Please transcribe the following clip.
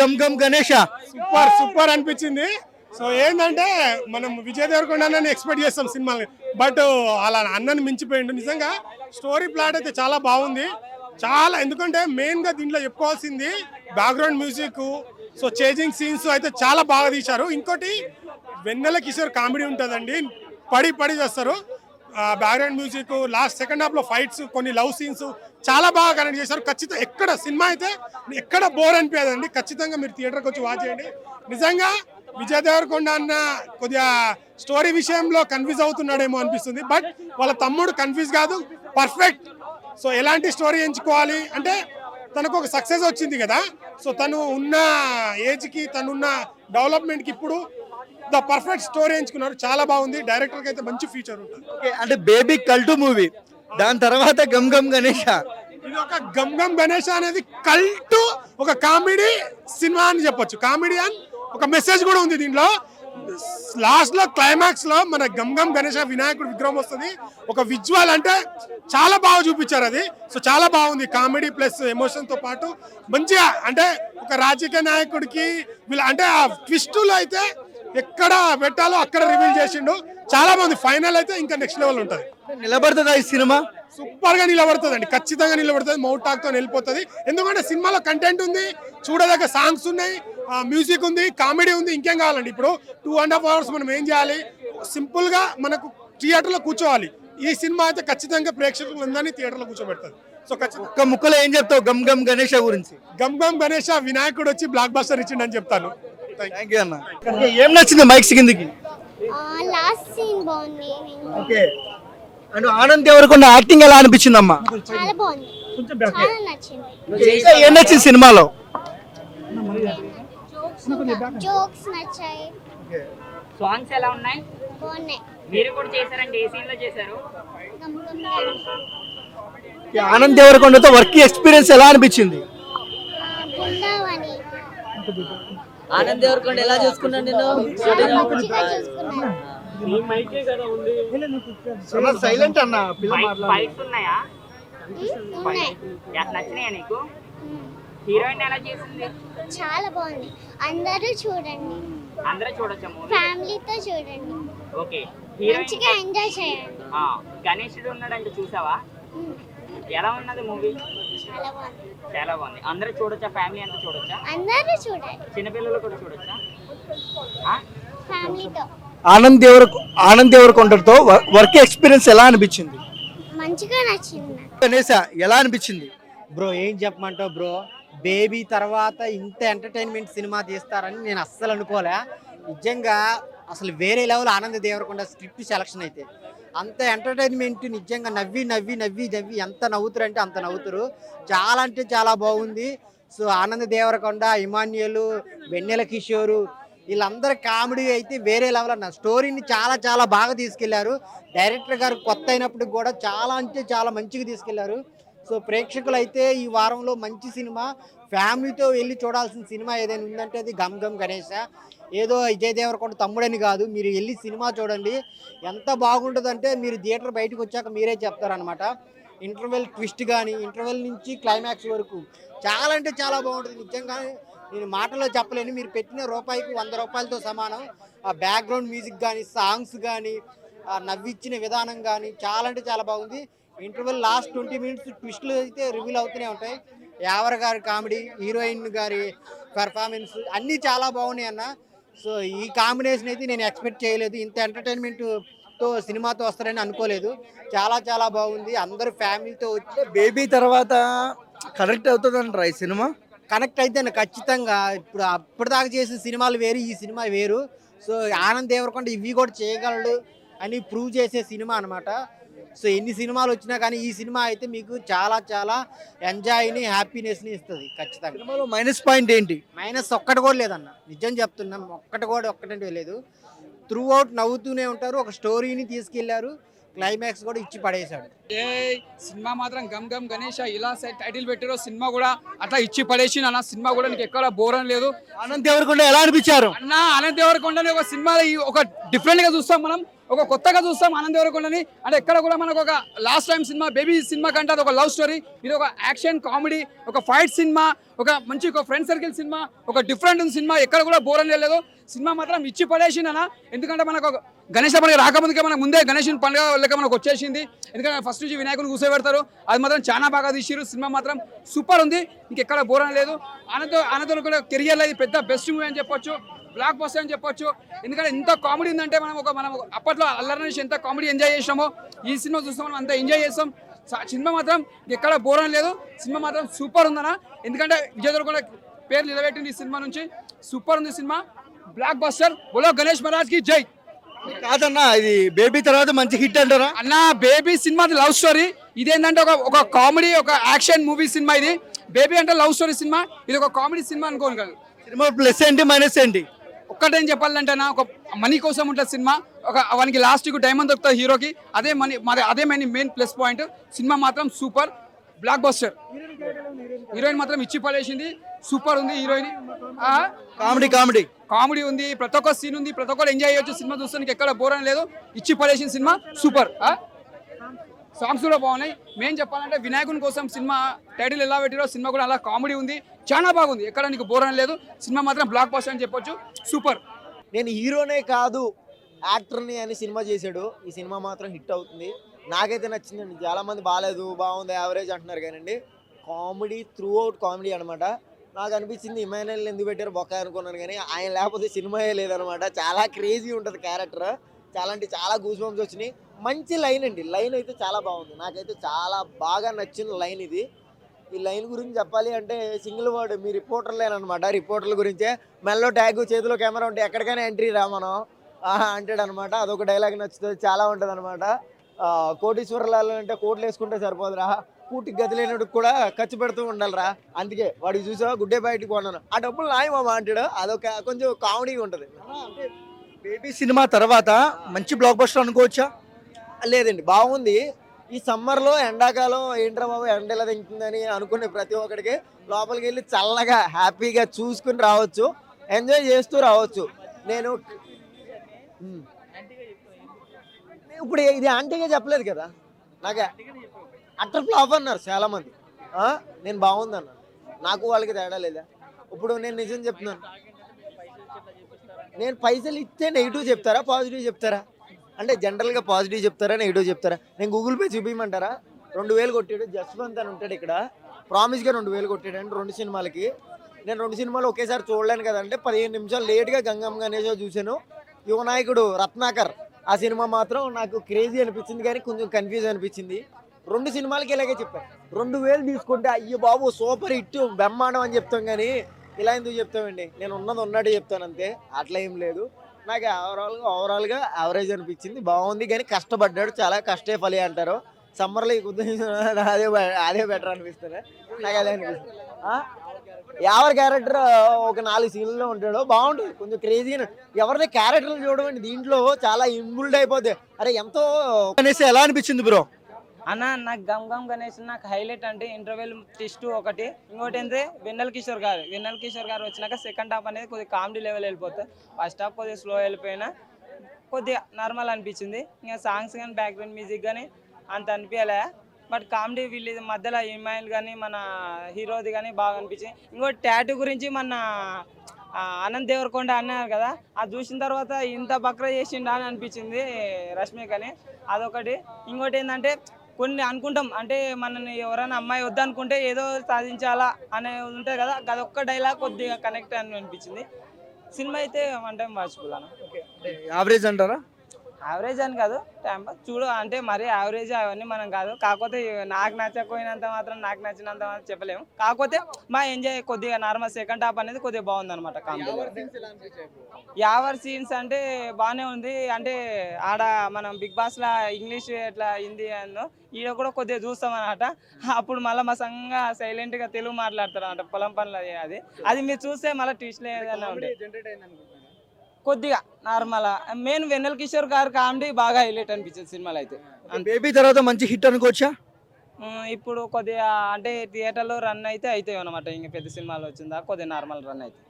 Gum Gam Ganesha? Super super అనిపించింది. So ఏంటంటే మనం విజయ్ దేవరకొండ ఎక్స్పెక్ట్ చేస్తాం సినిమాని, బట్ అలా అన్నని మించిపోయిండు నిజంగా. స్టోరీ ప్లాట్ అయితే చాలా బాగుంది, చాలా. ఎందుకంటే మెయిన్గా దీంట్లో చెప్పుకోవాల్సింది background music, so chasing scenes అయితే చాలా బాగా తీశారు. ఇంకోటి వెన్నెల కిషోర్ కామెడీ ఉంటుందండి, పడి పడి చేస్తారు. బ్యాక్గ్రౌండ్ మ్యూజిక్, లాస్ట్ సెకండ్ హాఫ్లో ఫైట్స్, కొన్ని లవ్ సీన్స్ చాలా బాగా కనెక్ట్ చేశారు. ఖచ్చితంగా ఎక్కడ సినిమా అయితే ఎక్కడ బోర్ అనిపించదండి. ఖచ్చితంగా మీరు థియేటర్కి వచ్చి వాచ్ చేయండి. నిజంగా విజయ్ దేవరకొండ అన్న కొద్దిగా స్టోరీ విషయంలో కన్ఫ్యూజ్ అవుతున్నాడేమో అనిపిస్తుంది, బట్ వాళ్ళ తమ్ముడు కన్ఫ్యూజ్ కాదు, పర్ఫెక్ట్. సో ఎలాంటి స్టోరీ ఎంచుకోవాలి అంటే తనకు ఒక సక్సెస్ వచ్చింది కదా, సో తను ఉన్న ఏజ్కి తనున్న డెవలప్మెంట్కి ఇప్పుడు ద పర్ఫెక్ట్ స్టోరీ ఎంచుకున్నారు. చాలా బాగుంది. డైరెక్టర్కి అయితే మంచి ఫ్యూచర్ ఉంటుంది. అంటే బేబీ కల్టు మూవీ, దాని తర్వాత గమ్ గమ్ గణేష. ఇది ఒక గమ్ గమ్ గణేష అనేది కల్ట్, ఒక కామెడీ సినిమా అని చెప్పొచ్చు. కామెడీ అండ్ ఒక మెసేజ్ కూడా ఉంది దీంట్లో. లాస్ట్ లో క్లైమాక్స్ లో మన గమ్ గమ్ గణేష వినాయకుడు విగ్రహం వస్తుంది. ఒక విజువల్ అంటే చాలా బాగా చూపించారు అది. సో చాలా బాగుంది, కామెడీ ప్లస్ ఎమోషన్ తో పాటు మంచిగా. అంటే ఒక రాజకీయ నాయకుడికి వీళ్ళ అంటే ఆ ట్విస్టులు అయితే ఎక్కడ పెట్టాలో అక్కడ రివీల్ చేసిండు. చాలా బాగుంది. ఫైనల్ అయితే ఇంకా నెక్స్ట్ లెవెల్ ఉంటుంది. నిలబడుతుందా ఈ సినిమా? సూపర్ గా నిలబడుతుంది అండి, ఖచ్చితంగా నిలబడుతుంది. మౌట్ టాక్ తో వెళ్ళిపోతుంది. ఎందుకంటే సినిమాలో కంటెంట్ ఉంది, చూడదగ్గ సాంగ్స్ ఉన్నాయి, మ్యూజిక్ ఉంది, కామెడీ ఉంది. ఇంకేం కావాలండి? ఇప్పుడు 2.5 hours మనం ఏం చేయాలి? సింపుల్ గా మనకు థియేటర్ లో కూర్చోవాలి. ఈ సినిమా అయితే ఖచ్చితంగా ప్రేక్షకులందరినీ థియేటర్ లో కూర్చోబెడుతుంది. సో ఒక్క ముక్కలో ఏం చెప్తావు గమ్ గమ్ గణేష గురించి? గమ్ గమ్ గణేష వినాయకుడు వచ్చి బ్లాక్ బస్టర్ ఇచ్చిండని చెప్తాను. థ్యాంక్ యూ అన్న. ఏం నచ్చింది మైక్స్ కిందకి? లాస్ట్ సీన్ బాగుంది. Okay. And Anand Deverakonda acting ఎలా అనిపించింది అమ్మా? చాలా బాగుంది, చాలా నచ్చింది. ఇంకా ఏం నచ్చింది సినిమాలో? జోక్స్ నచ్చాయి. సాంగ్స్ ఎలా ఉన్నాయి? బాగున్నాయి. మీరు కూడా చేశారండి, ఏ సీన్ లో చేశారు? ఆనంద్ దేవరకొండతో వర్క్ ఎక్స్పీరియన్స్ ఎలా అనిపించింది? బృందావని ఆనంద్ దేవరకొండ ఎలా చూసుకున్నాను నేను? మంచిగా చూసుకున్నాను. సైలెంట్ అన్న. ఫైట్స్ ఉన్నాయా? ఉన్నాయి. నచ్చినాయా నీకు? హీరోయిన్ ఎలా చేసింది? చాలా బాగుంది. అందరూ చూడండి, అందరూ చూడొచ్చా మూవీ? ఫ్యామిలీతో చూడండి. ఓకే. మంచిగా ఎంజాయ్ చేయండి. గణేశుడు ఉన్నాడంటే చూసావా? ఎలా ఉన్నది మూవీ? చాలా బాగుంది. చాలా బాగుంది. అందరూ చూడొచ్చా? ఫ్యామిలీ అంతా చూడొచ్చా? అందరూ చూడండి, చిన్నపిల్లలు కూడా చూడొచ్చా? ఫ్యామిలీతో. ఆనంద్ దేవరకొండతో వర్క్ ఎక్స్పీరియన్స్ ఎలా అనిపించింది? మంచిగా నచ్చింది. గణేష ఎలా అనిపించింది? బ్రో ఏం చెప్పమంటావు బ్రో, బేబీ తర్వాత ఇంత ఎంటర్టైన్మెంట్ సినిమా తీస్తారని నేను అస్సలు అనుకోలే. నిజంగా అసలు వేరే level Anand Deverakonda script selection అయితే అంత ఎంటర్టైన్మెంట్. నిజంగా నవ్వి నవ్వి నవ్వి నవ్వి ఎంత నవ్వుతారు అంటే అంత నవ్వుతారు. చాలా అంటే చాలా బాగుంది. సో ఆనంద్ దేవరకొండ, ఇమాన్యుయల్, వెన్నెల కిషోరు వీళ్ళందరూ కామెడీ అయితే వేరే లెవెల్ అన్న. స్టోరీని చాలా చాలా బాగా తీసుకెళ్లారు. డైరెక్టర్ గారు కొత్త అయినప్పుడు కూడా చాలా అంటే చాలా మంచిగా తీసుకెళ్లారు. సో ప్రేక్షకులు అయితే ఈ వారంలో మంచి సినిమా, ఫ్యామిలీతో వెళ్ళి చూడాల్సిన సినిమా ఏదైనా ఉందంటే అది గమ్ గమ్ గణేష. ఏదో విజయ్ దేవరకొండ తమ్ముడని కాదు, మీరు వెళ్ళి సినిమా చూడండి. ఎంత బాగుంటుందంటే మీరు థియేటర్ బయటకు వచ్చాక మీరే చెప్తారనమాట. ఇంటర్వెల్ ట్విస్ట్ కానీ, ఇంటర్వెల్ నుంచి క్లైమాక్స్ వరకు చాలా అంటే చాలా బాగుంటుంది. నిజంగా నేను మాటలో చెప్పలేను. మీరు పెట్టిన రూపాయికి 100 రూపాయలతో సమానం. ఆ బ్యాక్గ్రౌండ్ మ్యూజిక్ కానీ, సాంగ్స్ కానీ, నవ్విచ్చిన విధానం కానీ చాలా అంటే చాలా బాగుంది. ఇంటర్వెల్ లాస్ట్ 20 minutes ట్విస్టులు అయితే రివీల్ అవుతూనే ఉంటాయి. యావర్ గారి కామెడీ, హీరోయిన్ గారి పెర్ఫార్మెన్స్ అన్నీ చాలా బాగున్నాయి అన్న. సో ఈ కాంబినేషన్ అయితే నేను ఎక్స్పెక్ట్ చేయలేదు. ఇంత ఎంటర్టైన్మెంట్తో సినిమాతో వస్తారని అనుకోలేదు. చాలా చాలా బాగుంది. అందరూ ఫ్యామిలీతో వచ్చి బేబీ తర్వాత కనెక్ట్ అవుతుందంటారా ఈ సినిమా? కనెక్ట్ అయితే ఖచ్చితంగా. ఇప్పుడు అప్పటిదాకా చేసిన సినిమాలు వేరు, ఈ సినిమా వేరు. సో ఆనంద్ దేవరకొండ ఇవి కూడా చేయగలడు అని ప్రూవ్ చేసే సినిమా అనమాట. సో ఎన్ని సినిమాలు వచ్చినా కానీ ఈ సినిమా అయితే మీకు చాలా చాలా ఎంజాయ్ని, హ్యాపీనెస్ని ఇస్తుంది ఖచ్చితంగా. సినిమాలో మైనస్ పాయింట్ ఏంటి? మైనస్ ఒక్కటి కూడా లేదన్న, నిజం చెప్తున్నాం. ఒక్కటంటే లేదు. త్రూ అవుట్ నవ్వుతూనే ఉంటారు. ఒక స్టోరీని తీసుకెళ్లారు, క్లైమాక్స్ కూడా ఇచ్చి పడేశాడు. సినిమా మాత్రం గమ్ గమ్ గణేష ఇలా టైటిల్ పెట్టారో సినిమా కూడా అట్లా ఇచ్చి పడేసి అన్న. సినిమా కూడా నీకు ఎక్కడ బోర్ అని లేదు. ఆనంద్ దేవరకొండ ఎలా అనిపించారు అన్న? ఆనంద్ దేవరకొండ ఒక సినిమా ఒక డిఫరెంట్ గా చూస్తాం మనం. ఒక కొత్తగా చూస్తాం ఆనంద్ దేవరకొండని. అంటే ఎక్కడ కూడా మనకు ఒక last time cinema baby cinema కంటే అది ఒక లవ్ స్టోరీ, ఇది ఒక యాక్షన్ కామెడీ, ఒక ఫైట్ సినిమా, ఒక మంచి ఒక ఫ్రెండ్ సర్కిల్ సినిమా, ఒక డిఫరెంట్ సినిమా. ఎక్కడ కూడా బోర్ అని లేదు. సినిమా మాత్రం ఇచ్చి పడేసిందనా. ఎందుకంటే మనకు గణేష్ పండుగ రాకముందుకే మనకు ముందే గణేష్ పండుగ లెక్క మనకు వచ్చేసింది. ఎందుకంటే ఫస్ట్ నుంచి వినాయకుని కూర్చోబెడతారు. అది మాత్రం చాలా బాగా తీసిరు. సినిమా మాత్రం సూపర్ ఉంది. ఇంకెక్కడ బోర్ అని లేదు. ఆనంద్ కూడా కెరియర్లో ఇది పెద్ద బెస్ట్ మూవీ అని చెప్పొచ్చు, బ్లాక్ బస్టర్ అని చెప్పొచ్చు. ఎందుకంటే ఇంత కామెడీ ఉందంటే మనం అప్పట్లో అల్లరి నుంచి ఎంత కామెడీ ఎంజాయ్ చేసామో ఈ సినిమా చూస్తాం, మనం అంత ఎంజాయ్ చేస్తాం. సినిమా మాత్రం ఎక్కడ బోర్ అని లేదు. సినిమా మాత్రం సూపర్ ఉందన్న. ఎందుకంటే విజయ్ దేవరకొండ పేరు నిలబెట్టింది ఈ సినిమా నుంచి. సూపర్ ఉంది సినిమా, బ్లాక్ బస్టర్. బోలో గణేష్ మహారాజ్ కి జై. కాదన్నా, ఇది బేబీ తర్వాత మంచి హిట్ అంటారా? అన్న బేబీ సినిమా లవ్ స్టోరీ, ఇదేంటంటే ఒక కామెడీ, ఒక యాక్షన్ మూవీ సినిమా. ఇది బేబీ అంటే లవ్ స్టోరీ సినిమా, ఇది ఒక కామెడీ సినిమా అనుకోను కాదు. సినిమా ప్లస్ ఏంటి మైనస్ ఏంటి? ఒక్కటేం చెప్పాలంటే ఒక మనీ కోసం ఉంటుంది సినిమా. ఒక వానికి లాస్ట్కి డైమండ్ దొరుకుతుంది హీరోకి, అదే మనీ, అదే మెయిన్ ప్లస్ పాయింట్. సినిమా మాత్రం సూపర్, బ్లాక్ బస్టర్. హీరోయిన్ మాత్రం ఇచ్చి పడేసింది, సూపర్ ఉంది హీరోయిన్. కామెడీ ఉంది, ప్రతి ఒక్క సీన్ ఉంది, ప్రతి ఒక్కరు ఎంజాయ్ చేయొచ్చు. సినిమా చూస్తానికి ఎక్కడ బోర్ అని లేదు. ఇచ్చి పడేసిన సినిమా సూపర్. సాంగ్స్ కూడా బాగున్నాయి. మెయిన్ చెప్పాలంటే వినాయకుని కోసం సినిమా టైటిల్ ఎలా పెట్టారో సినిమా కూడా అలా కామెడీ ఉంది, చాలా బాగుంది. ఎక్కడ నీకు బోర్ అని లేదు. సినిమా మాత్రం బ్లాక్ బస్టర్ అని చెప్పొచ్చు, సూపర్. నేను హీరోనే కాదు యాక్టర్ని అని సినిమా చేశాడు. ఈ సినిమా మాత్రం హిట్ అవుతుంది. నాకైతే నచ్చిందండి. చాలామంది బాగాలేదు, బాగుంది, యావరేజ్ అంటున్నారు కానండి. కామెడీ త్రూ అవుట్ కామెడీ అనమాట. నాకు అనిపించింది ఇమాన్యుయల్ ఎందుకు పెట్టారు బొక్క అనుకున్నాను, కానీ ఆయన లేకపోతే సినిమాయే లేదనమాట. చాలా క్రేజీ ఉంటుంది క్యారెక్టర్. చాలా అంటే చాలా గూస్ బంప్స్ వచ్చినాయి. మంచి లైన్ అండి. లైన్ అయితే చాలా బాగుంది. నాకైతే చాలా బాగా నచ్చిన లైన్ ఇది. ఈ లైన్ గురించి చెప్పాలి అంటే సింగిల్ వర్డ్, మీ రిపోర్టర్లేనమాట. రిపోర్టర్ల గురించే మెల్లో ట్యాగ్, చేతిలో కెమెరా ఉంటే ఎక్కడికైనా ఎంట్రీ రా మనం అంటాడు అనమాట. అదొక డైలాగ్ నచ్చుతుంది, చాలా ఉంటుంది అనమాట. కోటీశ్వరులు అంటే కోట్లు వేసుకుంటే సరిపోదురా, కూటికి గది లేనట్టుకు కూడా ఖర్చు పెడుతూ ఉండాలిరా. అందుకే వాడికి చూసావా గుడ్డే బయటికి పోన్నాను, ఆ డబ్బులు నాయమా అంటాడు. అదొక కొంచెం కామెడీగా ఉంటుంది. బేబీ సినిమా తర్వాత మంచి బ్లాక్ బస్టర్ అనుకోవచ్చా? లేదండి, బాగుంది. ఈ సమ్మర్లో ఎండాకాలం ఏంట్రా బాబు ఎండ ఎలా దింగుతుందని అనుకునే ప్రతి ఒక్కడికి లోపలికి వెళ్ళి చల్లగా హ్యాపీగా చూసుకుని రావచ్చు, ఎంజాయ్ చేస్తూ రావచ్చు. నేను ఇప్పుడు ఇది ఆంటీగా చెప్పలేదు కదా, నాకు అట్టర్ ఫ్లాప్ అన్నారు చాలామంది. నేను బాగుంది అన్నాను. నాకు వాళ్ళకి తేడా లేదా? ఇప్పుడు నేను నిజం చెప్తున్నాను. నేను పైసలు ఇస్తే నెగిటివ్ చెప్తారా పాజిటివ్ చెప్తారా? అంటే జనరల్గా పాజిటివ్ చెప్తారా నెగిటివ్ చెప్తారా? నేను గూగుల్ పే చూపించమంటారా? 2000 కొట్టాడు జస్వంత్ అని ఉంటాడు ఇక్కడ, ప్రామిస్గా 2000 కొట్టాడు అంటే 2 సినిమాలకి. నేను 2 సినిమాలు ఒకేసారి చూడలేను కదంటే 15 నిమిషాలు లేట్గా గంగమ్మ గణేష్ చూశాను. యువనాయకుడు రత్నాకర్ ఆ సినిమా మాత్రం నాకు క్రేజీ అనిపించింది, కానీ కొంచెం కన్ఫ్యూజ్ అనిపించింది. 2 సినిమాలకి ఇలాగే చెప్పాను. 2000 తీసుకుంటే అయ్యో బాబు సూపర్ హిట్ బ్రహ్మాండం అని చెప్తాం, కానీ ఇలా ఎందుకు చెప్తామండి? నేను ఉన్నది ఉన్నట్టు చెప్తాను అంతే, అట్లా ఏం లేదు. నాకు ఓవరాల్గా యావరేజ్ అనిపించింది. బాగుంది, కానీ కష్టపడ్డాడు, చాలా కష్టే ఫలి అంటారు. సమ్మర్లో ఈ అదే బెటర్ అనిపిస్తుంది నాకు, అదే అనిపిస్తుంది. ఎవరి క్యారెక్టర్ ఒక 4 సీన్లలో ఉంటాడో బాగుంటుంది, కొంచెం క్రేజీగా. ఎవరిది క్యారెక్టర్లు చూడమండి దీంట్లో చాలా ఇన్బుల్డ్ అయిపోతాయి. అరే ఎంతో అనేసి ఎలా అనిపించింది బ్రో? అన్న నాకు గమ్ గమ్ గణేష్ నాకు హైలైట్ అంటే ఇంటర్వెల్ ట్విస్ట్ ఒకటి, ఇంకోటి ఏంటంటే వెన్నెల కిషోర్ గారు వచ్చినాక సెకండ్ హాఫ్ అనేది కొద్దిగా కామెడీ లెవెల్ వెళ్ళిపోతుంది. ఫస్ట్ హాఫ్ కొద్దిగా స్లో వెళ్ళిపోయినా కొద్దిగా నార్మల్ అనిపించింది. ఇంకా సాంగ్స్ కానీ బ్యాక్గ్రౌండ్ మ్యూజిక్ కానీ అంత అనిపించలే. బట్ కామెడీ వీళ్ళ మధ్యలో ఇమాయిల్ కానీ మన హీరోది కానీ బాగా అనిపించింది. ఇంకోటి టాటూ గురించి మన ఆనంద్ దేవరకొండ అన్నారు కదా, అది చూసిన తర్వాత ఇంత బక్రా చేసిండా అని అనిపించింది రష్మికని, అదొకటి. ఇంకోటి ఏంటంటే కొన్ని అనుకుంటాం అంటే మనని ఎవరైనా అమ్మాయి వద్దనుకుంటే ఏదో సాధించాలా అనే ఉంటుంది కదా, అదొక్క డైలాగ్ కొద్దిగా కనెక్ట్ అని అనిపించింది. సినిమా అయితే 1 టైం వాచబుల్ అన్న. యావరేజ్ అంటారా? యావరేజ్ అని కాదు, టైం పాస్ చూడు అంటే మరీ యావరేజ్ అవన్నీ మనం కాదు. కాకపోతే నాకు నచ్చకపోయినంత మాత్రం నాకు నచ్చినంత మాత్రం చెప్పలేము. కాకపోతే మా ఎంజాయ్ కొద్దిగా నార్మల్ సెకండ్ హాఫ్ అనేది కొద్దిగా బాగుంది అనమాట. యావర్ సీన్స్ అంటే బాగానే ఉంది. అంటే ఆడ మనం బిగ్ బాస్ లా ఇంగ్లీష్ ఎట్లా హిందీ అన్నో ఈడ కూడా కొద్దిగా చూస్తాం అనమాట. అప్పుడు మళ్ళీ మా సంగా సైలెంట్ గా తెలుగు మాట్లాడతారు అనమాట పొలం పనులు. అది మీరు చూస్తే మళ్ళీ ట్విస్ట్ ఏదైనా ఉంటాయి కొద్దిగా నార్మల్. మెయిన్ వెన్నెల కిషోర్ గారు కామెడీ బాగా హైలైట్ అనిపించింది సినిమాలో అయితే. బేబీ తర్వాత మంచి హిట్ అనుకోవచ్చా? ఇప్పుడు కొద్దిగా అంటే థియేటర్లో రన్ అయితే అవుతాయి అనమాట. ఇంకా పెద్ద సినిమాలు వచ్చిందా కొద్దిగా నార్మల్ రన్ అయితే